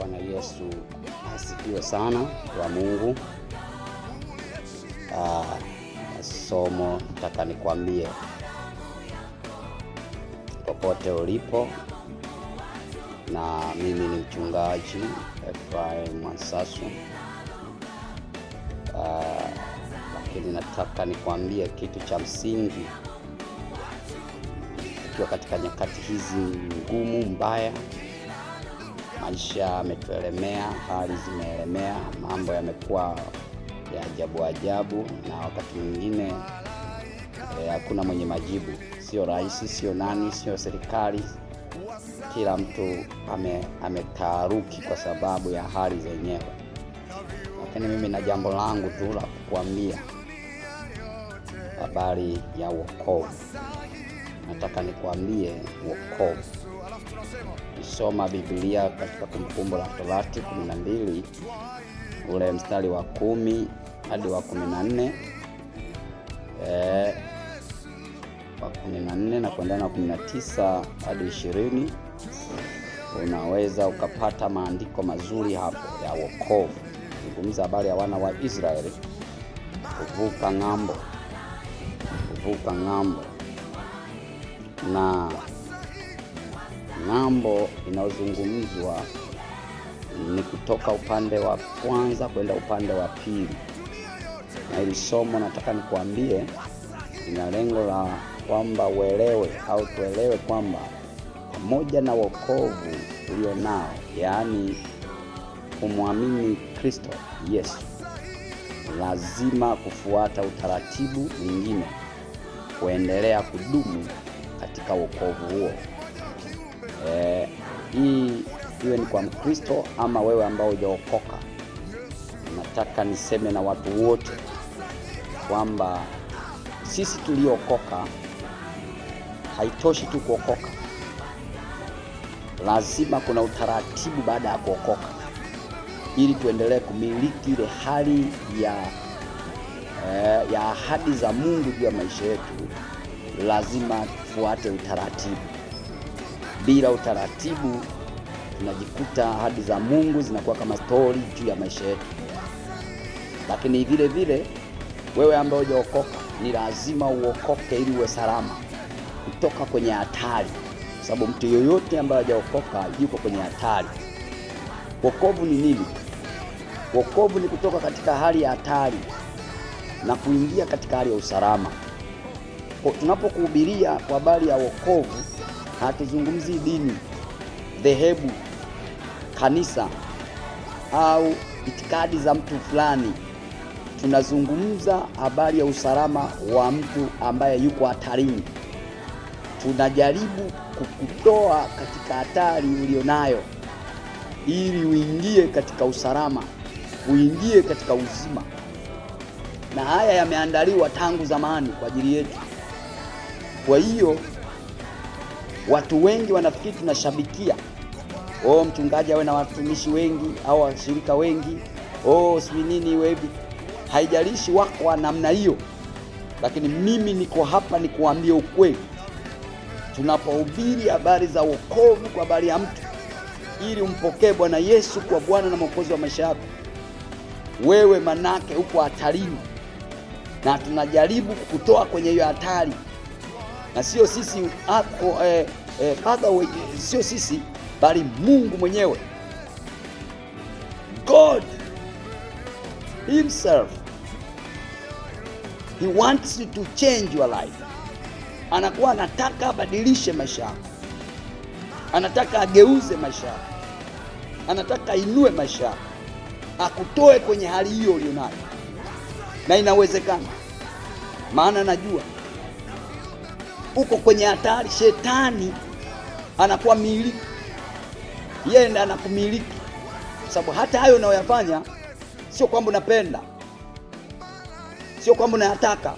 Bwana Yesu asifiwe sana wa Mungu. Somo nataka nikwambie, popote ulipo, na mimi ni mchungaji Ephraim Mwansasu, lakini nataka nikwambie kitu cha msingi. Tukiwa katika nyakati hizi ngumu, mbaya, maisha yametuelemea, hali zimeelemea, mambo yamekuwa ya ajabu, na wakati mwingine hakuna mwenye majibu. Sio rais, sio nani, sio serikali. Kila mtu ametaharuki kwa sababu ya hali zenyewe. Lakini mimi na jambo langu tu la kukuambia habari ya wokovu. Nataka nikwambie wokovu. Nisoma Biblia katika Kumbukumbu la Torati 12 ule mstari wa 10 hadi wa 14, wa 14 na kuendelea na 19 hadi 20. Unaweza ukapata maandiko mazuri hapo ya wokovu. Zungumza habari ya wana wa Israeli kuvuka ng'ambo, na ng'ambo inayozungumzwa ni kutoka upande wa kwanza kwenda upande wa pili. Na hili somo nataka nikwambie ina lengo la kwamba uelewe au tuelewe kwamba pamoja na wokovu ulio nao, yaani kumwamini Kristo Yesu, lazima kufuata utaratibu mwingine kuendelea kudumu katika wokovu huo. Hii iwe ni kwa Mkristo ama wewe ambao hujaokoka. Nataka niseme na watu wote kwamba sisi tuliokoka, haitoshi tu kuokoka. Lazima kuna utaratibu baada ya kuokoka, ili tuendelee kumiliki ile hali ya ahadi za Mungu juu ya maisha yetu. Lazima tufuate utaratibu. Bila utaratibu tunajikuta ahadi za Mungu zinakuwa kama story juu ya maisha yetu. Lakini vile vile wewe ambaye hujaokoka, ni lazima uokoke ili uwe salama kutoka kwenye hatari, sababu mtu yoyote ambaye hajaokoka yuko kwenye hatari. Wokovu ni nini? Wokovu ni kutoka katika hali ya hatari na kuingia katika hali ya usalama. Tunapokuhubiria kwa habari ya wokovu, hatuzungumzi dini, dhehebu, kanisa au itikadi za mtu fulani. Tunazungumza habari ya usalama wa mtu ambaye yuko hatarini. Tunajaribu kukutoa katika hatari ulionayo ili uingie katika usalama, uingie katika uzima. Na haya yameandaliwa tangu zamani kwa ajili yetu. Kwa hiyo watu wengi wanafikiri tunashabikia, mchungaji awe na watumishi wengi au washirika wengi, sijui nini iwe hivi. Haijalishi wako wa namna hiyo, lakini mimi niko hapa nikuambie ukweli. Tunapohubiri habari za wokovu kwa habari ya mtu, ili umpokee Bwana Yesu kwa Bwana na Mwokozi wa maisha yako, wewe manake uko hatarini, na tunajaribu kukutoa kwenye hiyo hatari. Na sio sisi sio sisi, bali Mungu mwenyewe, God himself. He wants you to change your life. Anakuwa anataka abadilishe maisha yako, anataka ageuze maisha yako, anataka ainue maisha yako, akutoe kwenye hali hiyo ulionayo. Na inawezekana, maana najua uko kwenye hatari. Shetani anakuwa miliki, yeye ndiye anakumiliki, sababu hata hayo unayoyafanya sio kwamba unapenda, sio kwamba unayataka.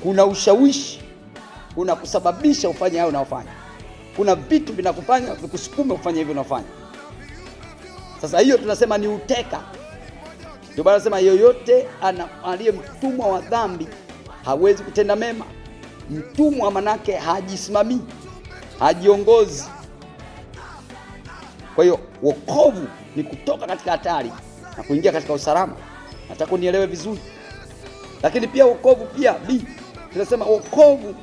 Kuna ushawishi unakusababisha ufanye hayo unayofanya. Kuna vitu vinakufanya vikusukuma ufanye hivyo unafanya. Sasa hiyo tunasema ni uteka. Ndio bwana anasema yoyote aliye mtumwa wa dhambi hawezi kutenda mema. Mtumwa manake hajisimamii, hajiongozi. Kwa hiyo wokovu ni kutoka katika hatari na kuingia katika usalama. Nataka unielewe vizuri. Lakini pia wokovu pia tunasema wokovu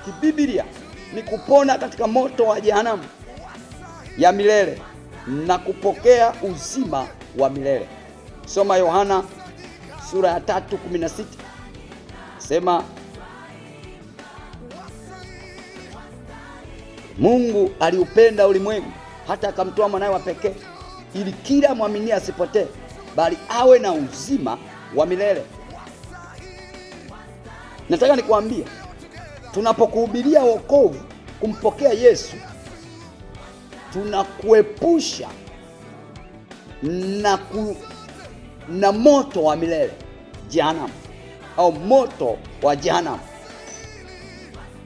kibiblia ni kupona katika moto wa jehanamu ya milele na kupokea uzima wa milele. Soma Yohana sura ya 3:16. Sema Mungu aliupenda ulimwengu hata akamtoa mwanawe wa pekee ili kila mwamini asipotee bali awe na uzima wa milele. Nataka nikwambie, tunapokuhubiria wokovu, kumpokea Yesu, tunakuepusha na moto wa milele jehanamu, au moto wa jehanamu,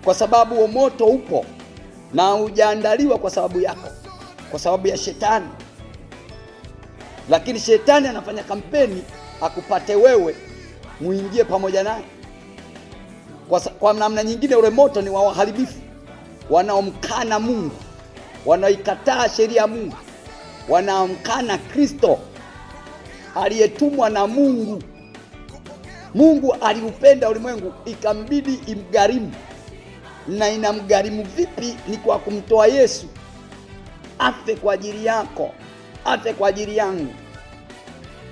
kwa sababu huo moto upo na hujaandaliwa kwa sababu yako, kwa sababu ya shetani. Lakini shetani anafanya kampeni akupate wewe muingie pamoja naye. Kwa namna nyingine, ule moto ni wa waharibifu wanaomkana Mungu, wanaikataa sheria ya Mungu, wanaomkana Kristo aliyetumwa na Mungu. Mungu aliupenda ulimwengu ikambidi imgharimu. Na inamgharimu vipi? Ni kwa kumtoa Yesu afe kwa ajili yako, afe kwa ajili yangu.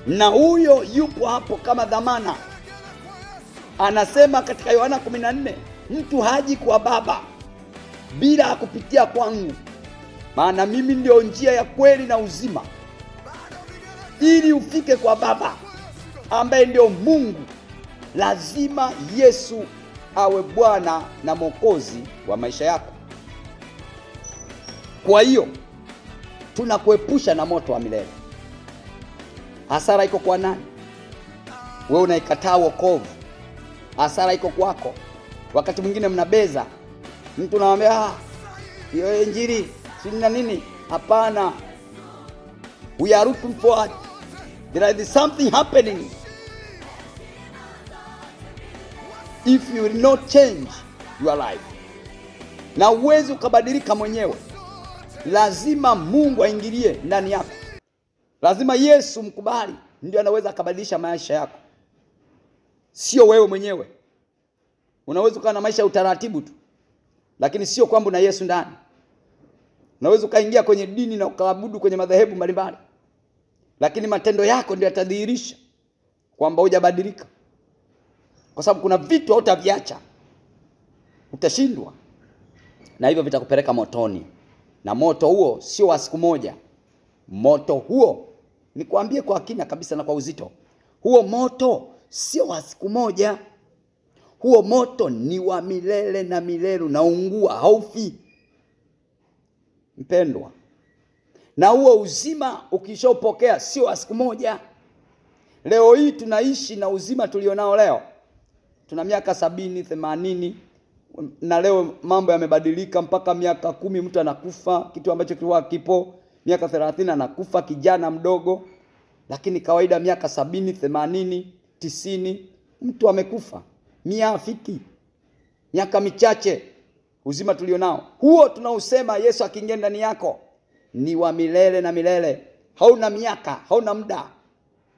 Na huyo yupo hapo kama dhamana. Anasema katika Yohana 14, mtu haji kwa Baba bila kupitia kwangu, maana mimi ndio njia ya kweli na uzima. Ili ufike kwa Baba ambaye ndio Mungu, lazima Yesu awe Bwana na Mwokozi wa maisha yako. Kwa hiyo tunakuepusha na moto wa milele. Hasara iko kwa nani? Wewe unaikataa wokovu, hasara iko kwako. Wakati mwingine mnabeza mtu, anamwambia hiyo injili sina nini. Hapana, we are looking forward. There is something happening. If you will not change your life, na uwezi ukabadilika mwenyewe, lazima Mungu aingilie ndani yako. Lazima Yesu mkubali, ndio anaweza akabadilisha maisha yako, sio wewe mwenyewe. Unaweza kuwa na maisha ya utaratibu tu, lakini sio kwamba una Yesu ndani. Unaweza ukaingia kwenye dini na ukaabudu kwenye madhehebu mbalimbali, lakini matendo yako ndio yatadhihirisha kwamba hujabadilika, kwa sababu kuna vitu hautaviacha, utashindwa, na hivyo vitakupeleka motoni. Na moto huo sio wa siku moja. Moto huo, nikwambie kwa kina kabisa na kwa uzito, huo moto sio wa siku moja. Huo moto ni wa milele na milele, unaungua, haufi mpendwa. Na huo uzima ukishaupokea sio wa siku moja. Leo hii tunaishi na uzima tulionao leo. Tuna miaka 70, 80, na leo mambo yamebadilika, mpaka miaka 10 mtu anakufa, kitu ambacho kilikuwa kipo miaka 30 anakufa kijana mdogo. Lakini kawaida miaka 70, 80, 90 mtu amekufa. Afiki miaka michache. Uzima tulionao huo tunausema Yesu akiingia ndani yako ni wa milele na milele. Hauna miaka, hauna muda,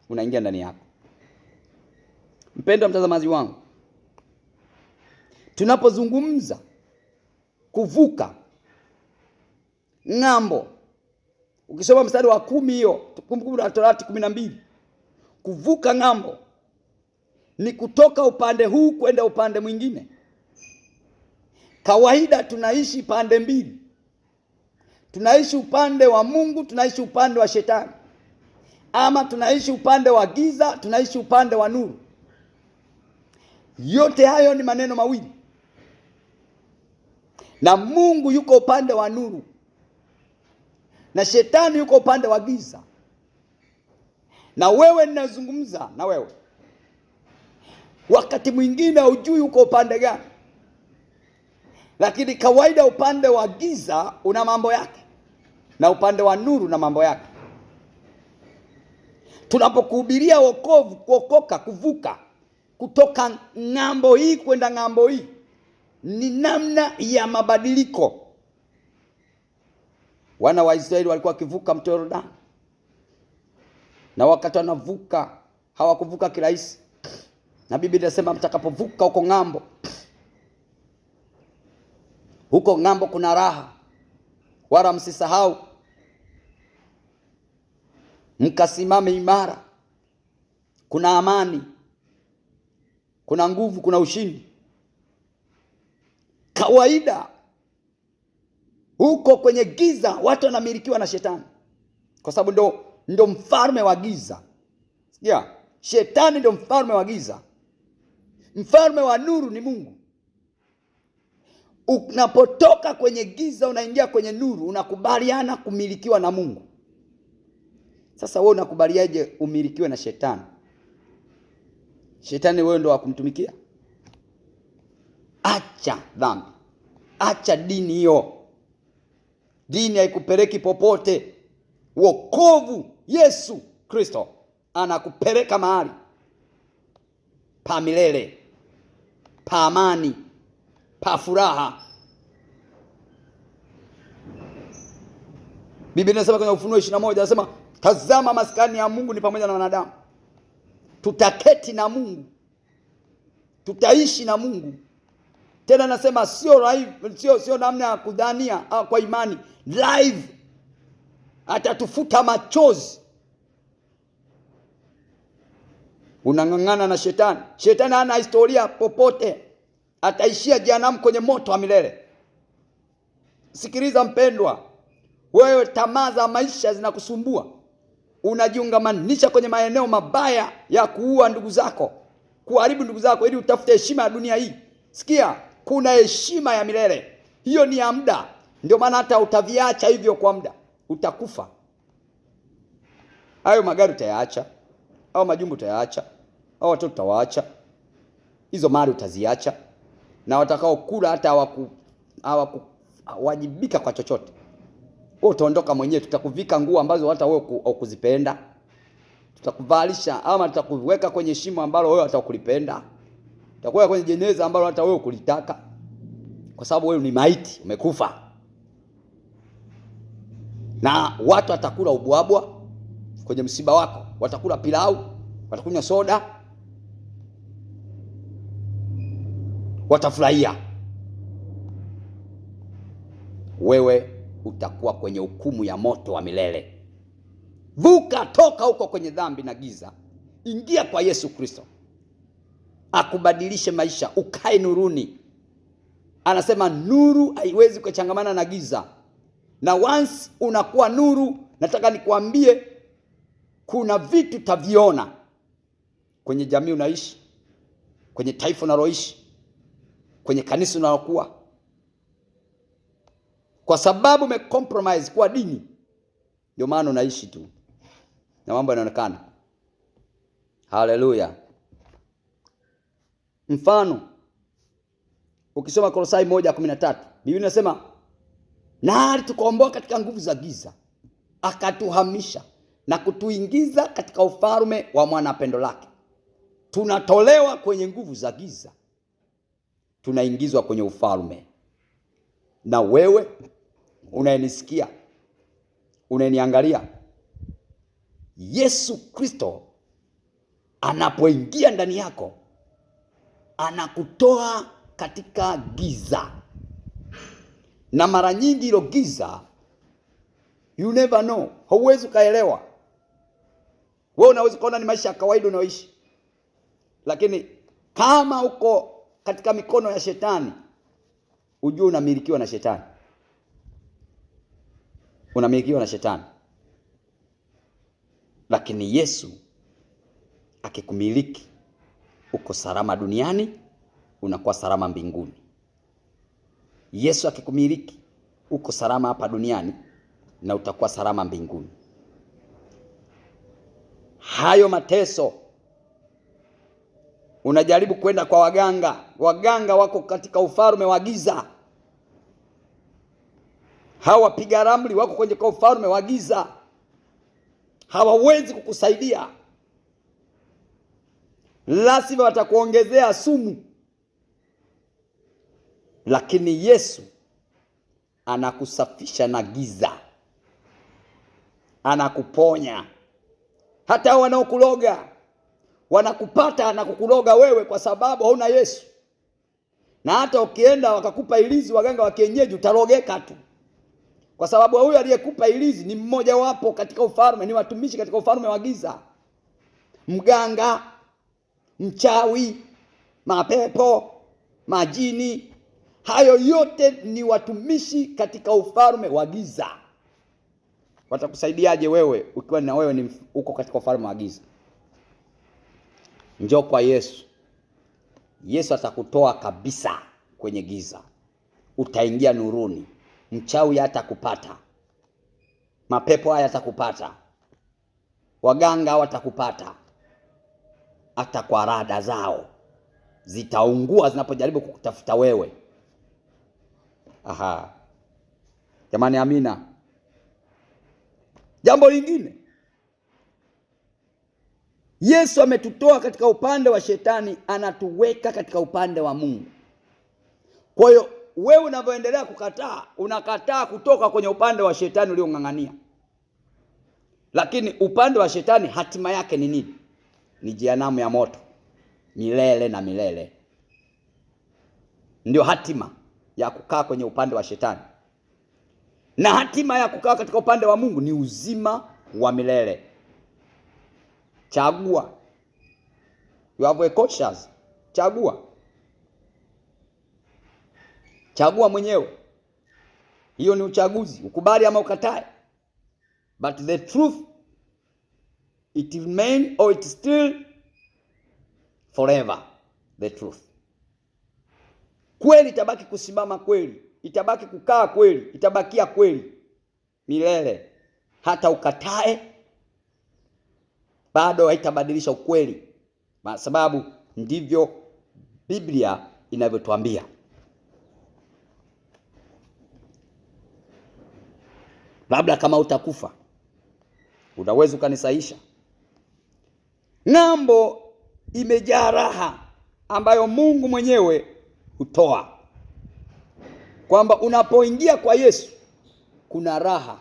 unaingia ndani yako. Mpendwa mtazamaji wangu, tunapozungumza kuvuka ng'ambo, ukisoma mstari wa 10 hiyo Kumbukumbu la Torati 12, kuvuka ng'ambo ni kutoka upande huu kwenda upande mwingine. Kawaida tunaishi pande mbili. Tunaishi upande wa Mungu, tunaishi upande wa shetani. Ama tunaishi upande wa giza, tunaishi upande wa nuru. Yote hayo ni maneno mawili. Na Mungu yuko upande wa nuru, na shetani yuko upande wa giza. Na wewe ninazungumza na wewe, wakati mwingine hujui uko upande gani. Lakini kawaida upande wa giza una mambo yake, na upande wa nuru na mambo yake. Tunapokuhubiria wokovu, kuokoka, kuvuka kutoka ng'ambo hii kwenda ng'ambo hii, ni namna ya mabadiliko. Wana wa Israeli walikuwa wakivuka mto Yordani, na wakati wanavuka hawakuvuka kirahisi. Na Biblia inasema mtakapovuka huko ng'ambo, huko ng'ambo kuna raha, wala msisahau mkasimame imara. Kuna amani, kuna nguvu, kuna ushindi. Kawaida huko kwenye giza watu wanamilikiwa na shetani, kwa sababu ndo mfalme wa giza. Sikia, shetani ndo mfalme wa giza. Mfalme wa nuru ni Mungu. Unapotoka kwenye giza unaingia kwenye nuru, unakubaliana kumilikiwa na Mungu. Sasa wewe unakubaliaje umilikiwe na shetani? Shetani wewe ndo wa kumtumikia? Acha dhambi, acha dini hiyo. Dini haikupeleki popote. Wokovu Yesu Kristo anakupeleka mahali pa milele, pa amani, pa furaha. Biblia inasema kwenye Ufunuo 21, inasema tazama maskani ya Mungu ni pamoja na wanadamu. Tutaketi na Mungu, tutaishi na Mungu. Tena nasema sio namna ya kudhania kwa imani, live. Atatufuta machozi. Unang'ang'ana na shetani. Shetani hana historia popote, ataishia jehanamu kwenye moto wa milele. Sikiliza mpendwa, wewe tamaa za maisha zinakusumbua, unajiungamanisha kwenye maeneo mabaya ya kuua ndugu zako, kuharibu ndugu zako ili utafute heshima ya dunia hii. Sikia, kuna heshima ya milele, hiyo ni ya muda. Ndio maana hata utaviacha hivyo kwa muda, utakufa. Hayo magari utayaacha, au majumba utayaacha, au watoto utawaacha, hizo mali utaziacha, na watakao kula hata hawajibika kwa chochote. Wewe utaondoka mwenyewe, tutakuvika nguo ambazo hata wewe hukuzipenda, tutakuvalisha ama tutakuweka kwenye shimo ambalo wewe hata hukulipenda, tutakuweka kwenye jeneza ambalo hata wewe hukulitaka, kwa sababu wewe ni maiti, umekufa. Na watu watakula ubwabwa kwenye msiba wako, watakula pilau, watakunywa soda, watafurahia. Wewe utakuwa kwenye hukumu ya moto wa milele. Vuka, toka huko kwenye dhambi na giza, ingia kwa Yesu Kristo akubadilishe maisha, ukae nuruni. Anasema nuru haiwezi kuchangamana na giza. Na once unakuwa nuru, nataka nikwambie kuna vitu taviona kwenye jamii unaishi, kwenye taifa unaloishi, kwenye kanisa unalokuwa. Kwa sababu umecompromise kwa dini, ndio maana unaishi tu na mambo yanaonekana. Haleluya. Mfano, ukisoma Kolosai 1:13, Biblia inasema na alitukomboa katika nguvu za giza, akatuhamisha na kutuingiza katika ufalme wa mwanapendo lake. Tunatolewa kwenye nguvu za giza, tunaingizwa kwenye ufalme. Na wewe unayenisikia, unayeniangalia, Yesu Kristo anapoingia ndani yako, anakutoa katika giza. Na mara nyingi hilo giza, you never know, hauwezi kaelewa. Wewe unaweza kuona ni maisha ya kawaida unaoishi, lakini kama uko katika mikono ya shetani, ujue unamilikiwa na shetani. Unamilikiwa na shetani. Lakini Yesu akikumiliki, uko salama duniani, unakuwa salama mbinguni. Yesu akikumiliki, uko salama hapa duniani na utakuwa salama mbinguni. Hayo mateso, unajaribu kwenda kwa waganga wako katika ufalme wa giza. Hawa wapiga ramli wako kwenye ufalme wa giza, hawawezi kukusaidia. Lazima watakuongezea sumu. Lakini Yesu anakusafisha na giza, anakuponya. Hata wanaokuloga wanakupata na kukuloga wewe kwa sababu hauna Yesu. Na hata ukienda wakakupa ilizi waganga wa kienyeji utalogeka tu. Kwa sababu huyo aliyekupa ilizi ni mmoja wapo katika ufalme, ni watumishi katika ufalme wa giza. Mganga, mchawi, mapepo, majini, hayo yote ni watumishi katika ufalme wa giza. Watakusaidiaje wewe ukiwa na wewe ni uko katika ufalme wa giza? Njoo kwa Yesu. Yesu atakutoa kabisa kwenye giza. Utaingia nuruni. Mchawi hatakupata. Mapepo haya yatakupata. Waganga watakupata. Hata kwa rada zao zitaungua zinapojaribu kukutafuta wewe. Aha. Jamani, amina. Jambo lingine, Yesu ametutoa katika upande wa shetani, anatuweka katika upande wa Mungu. Kwa hiyo wewe unavyoendelea kukataa, unakataa kutoka kwenye upande wa shetani uliong'ang'ania. Lakini upande wa shetani hatima yake ni nini? Ni jehanamu ya moto milele na milele. Ndio hatima ya kukaa kwenye upande wa shetani. Na hatima ya kukaa katika upande wa Mungu ni uzima wa milele. Chagua. You have a choice. Chagua. Chagua mwenyewe. Hiyo ni uchaguzi, ukubali ama ukatae. But the truth, it remain or it still forever the truth. Kweli itabaki kusimama, kweli itabaki kukaa, kweli itabakia kweli milele. Hata ukatae bado haitabadilisha ukweli, kwa sababu ndivyo Biblia inavyotuambia. Labda kama utakufa, unaweza ukanisaisha. Ng'ambo imejaa raha ambayo Mungu mwenyewe hutoa. Kwamba unapoingia kwa Yesu kuna raha,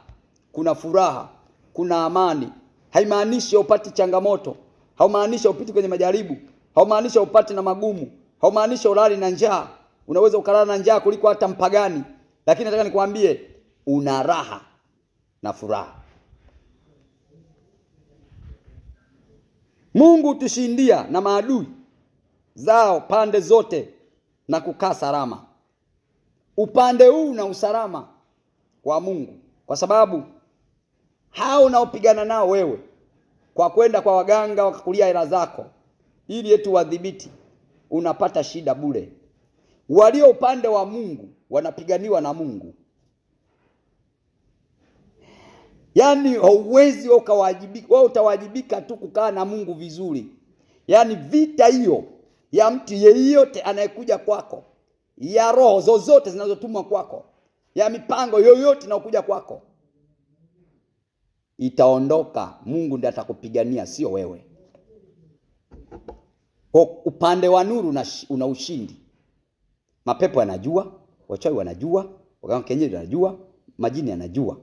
kuna furaha, kuna amani. Haimaanishi upati changamoto, haumaanishi upiti kwenye majaribu, haumaanishi upati na magumu, haumaanishi ulali na njaa. Unaweza ukalala na njaa kuliko hata mpagani, lakini nataka nikwambie una raha na furaha. Mungu tushindia na maadui zao pande zote na kukaa salama. Upande huu na usalama kwa Mungu, kwa sababu hao unaopigana nao wewe kwa kwenda kwa waganga wakakulia hela zako ili eti wadhibiti, unapata shida bure. Walio upande wa Mungu wanapiganiwa na Mungu. Yaani hauwezi ukawajibika, wewe utawajibika tu kukaa na Mungu vizuri. Yaani vita hiyo ya mtu yeyote anayekuja kwako, ya roho zozote zinazotumwa kwako, ya mipango yoyote inayokuja kwako, itaondoka. Mungu ndiye atakupigania, sio wewe. Kwa upande wa nuru una ushindi. Mapepo yanajua, wachawi wanajua, waganga kienyeji wanajua, majini yanajua.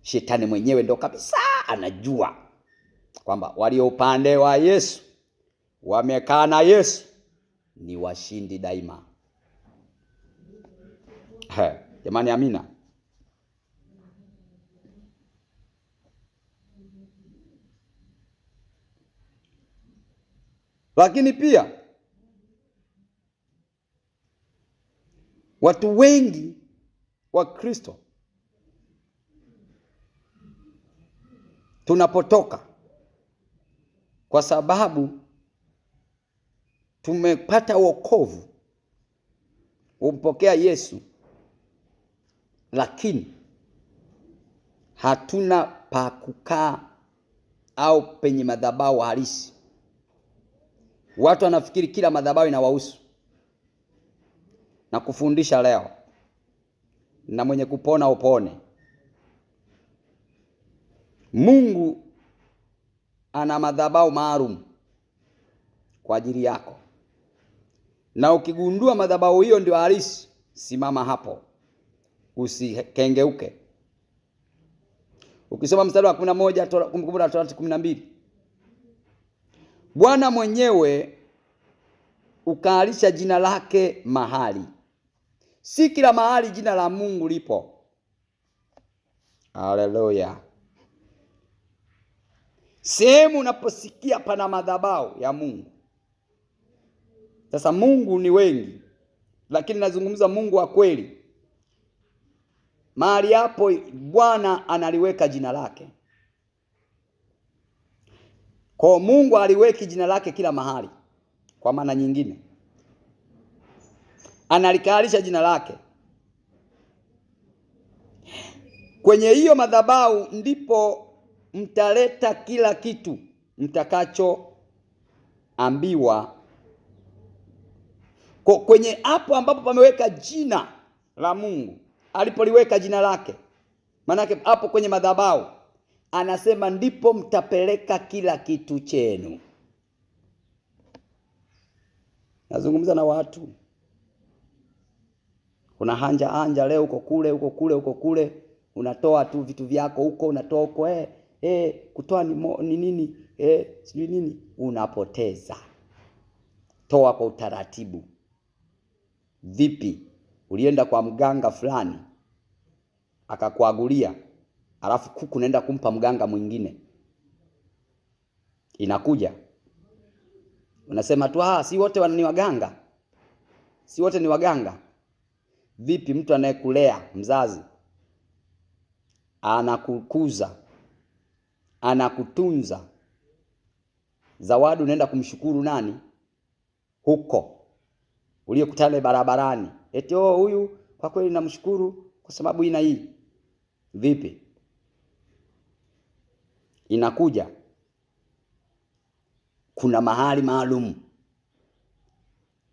Shetani mwenyewe ndo kabisa anajua kwamba walio upande wa Yesu, wamekaa na Yesu, ni washindi daima. Jamani, amina. Lakini pia watu wengi wa Kristo tunapotoka, kwa sababu tumepata wokovu, umpokea Yesu, lakini hatuna pa kukaa au penye madhabahu halisi. Watu wanafikiri kila madhabahu inawahusu. Na kufundisha leo, na mwenye kupona upone. Mungu ana madhabahu maalum kwa ajili yako. Na ukigundua madhabahu hiyo ndio halisi, simama hapo, usikengeuke. Ukisoma mstari wa 11 Kumbukumbu la Torati 12, Bwana mwenyewe ukaalisha jina lake mahali. Si kila mahali jina la Mungu lipo. Haleluya. Sehemu unaposikia pana madhabahu ya Mungu. Sasa Mungu ni wengi, lakini nazungumza Mungu wa kweli. Mahali hapo Bwana analiweka jina lake. Kwa Mungu aliweki jina lake kila mahali. Kwa maana nyingine, analikalisha jina lake. Kwenye hiyo madhabahu ndipo mtaleta kila kitu mtakachoambiwa. Kwenye hapo ambapo pameweka jina la Mungu, alipoliweka jina lake, manake hapo kwenye madhabahu anasema ndipo mtapeleka kila kitu chenu. Nazungumza na watu. Kuna hanja leo uko kule, unatoa tu vitu vyako huko, unatoa huko, kutoa ni nini, sijui nini, unapoteza. Toa kwa utaratibu. Vipi? Ulienda kwa mganga fulani akakuagulia, alafu kuku naenda kumpa mganga mwingine. Inakuja unasema tu si wote ni waganga. Si wote ni waganga. Vipi mtu anayekulea, mzazi, anakukuza, anakutunza, zawadi unaenda kumshukuru nani? Huko uliyokutana barabarani, eti huyu kwa kweli namshukuru kwa sababu ina hii. Vipi? Inakuja kuna mahali maalum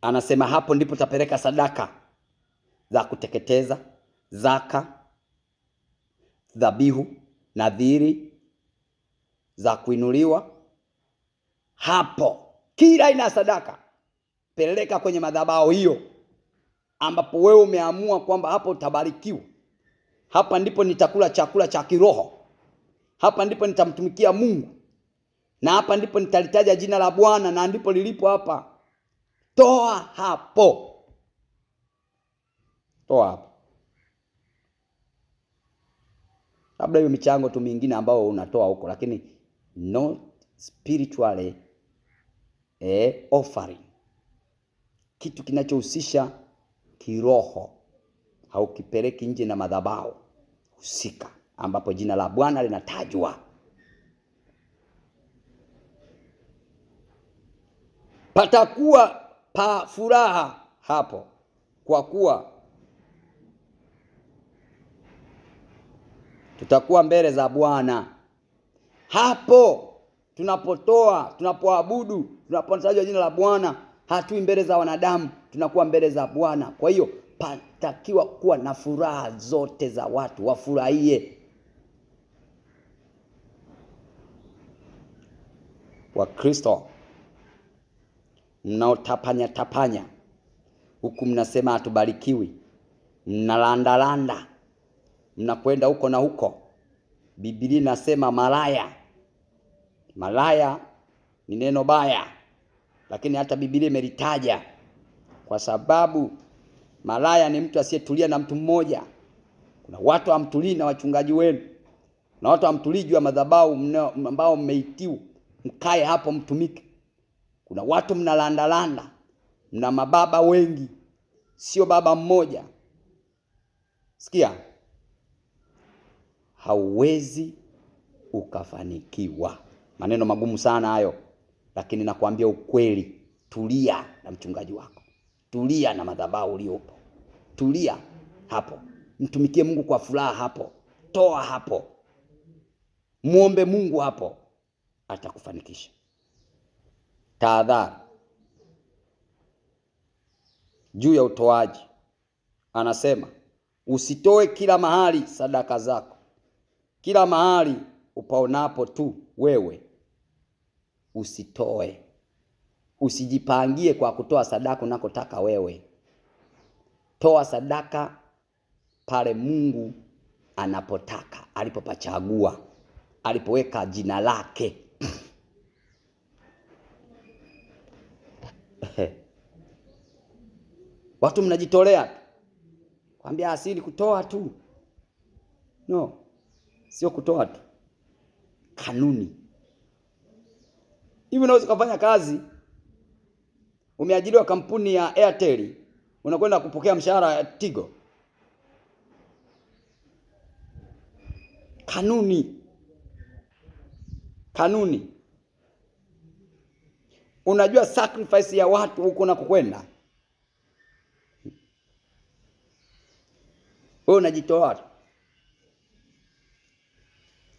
anasema hapo ndipo tapeleka sadaka za kuteketeza, zaka, dhabihu, nadhiri za kuinuliwa. Hapo kila aina sadaka peleka kwenye madhabahu hiyo, ambapo wewe umeamua kwamba hapo utabarikiwa. Hapa ndipo nitakula chakula cha kiroho. Hapa ndipo nitamtumikia Mungu. Na hapa ndipo nitalitaja jina la Bwana, na ndipo lilipo hapa. Toa hapo. Toa hapo. Labda hiyo michango tu mingine ambao unatoa huko, lakini not spiritually offering. Kitu kinachohusisha kiroho haukipeleki nje na madhabahu husika ambapo jina la Bwana linatajwa. Patakuwa pa furaha hapo, kwa kuwa tutakuwa mbele za Bwana. Hapo tunapotoa, tunapoabudu, tunapotajwa jina la Bwana, hatui mbele za wanadamu, tunakuwa mbele za Bwana. Kwa hiyo patakiwa kuwa na furaha zote za watu wafurahie. Wakristo mnaotapanya huku mnasema hatubarikiwi, mnalandalanda, mnakwenda huko na huko. Biblia inasema malaya ni neno baya, lakini hata Biblia imelitaja, kwa sababu malaya ni mtu asiyetulia na mtu mmoja. Kuna watu hamtulii na wachungaji wenu, na watu hamtulii juu ya madhabahu ambao mmeitiwa mkae hapo mtumike. Kuna watu mnalandalanda, mna mababa wengi, sio baba mmoja. Sikia, hauwezi ukafanikiwa. Maneno magumu sana hayo, lakini nakwambia ukweli. Tulia na mchungaji wako, tulia na madhabahu uliopo, tulia hapo, mtumikie Mungu kwa furaha hapo, toa hapo, muombe Mungu hapo, atakufanikisha. Tahadhari juu ya utoaji. Anasema usitoe kila mahali sadaka zako. Kila mahali upaonapo tu wewe usitoe. Usijipangie kwa kutoa sadaka unakotaka wewe. Toa sadaka pale Mungu anapotaka, alipopachagua. alipoweka jina lake. Watu mnajitolea tu kwambia asili kutoa tu. No, sio kutoa tu, kanuni. Hivi unaweza kufanya kazi, umeajiriwa kampuni ya Airtel, unakwenda kupokea mshahara ya Tigo. Kanuni. Kanuni. Unajua sacrifice ya watu huko unakokwenda. Wewe unajitoa.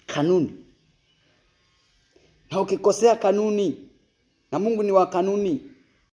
Kanuni. Na ukikosea kanuni, na Mungu ni wa kanuni,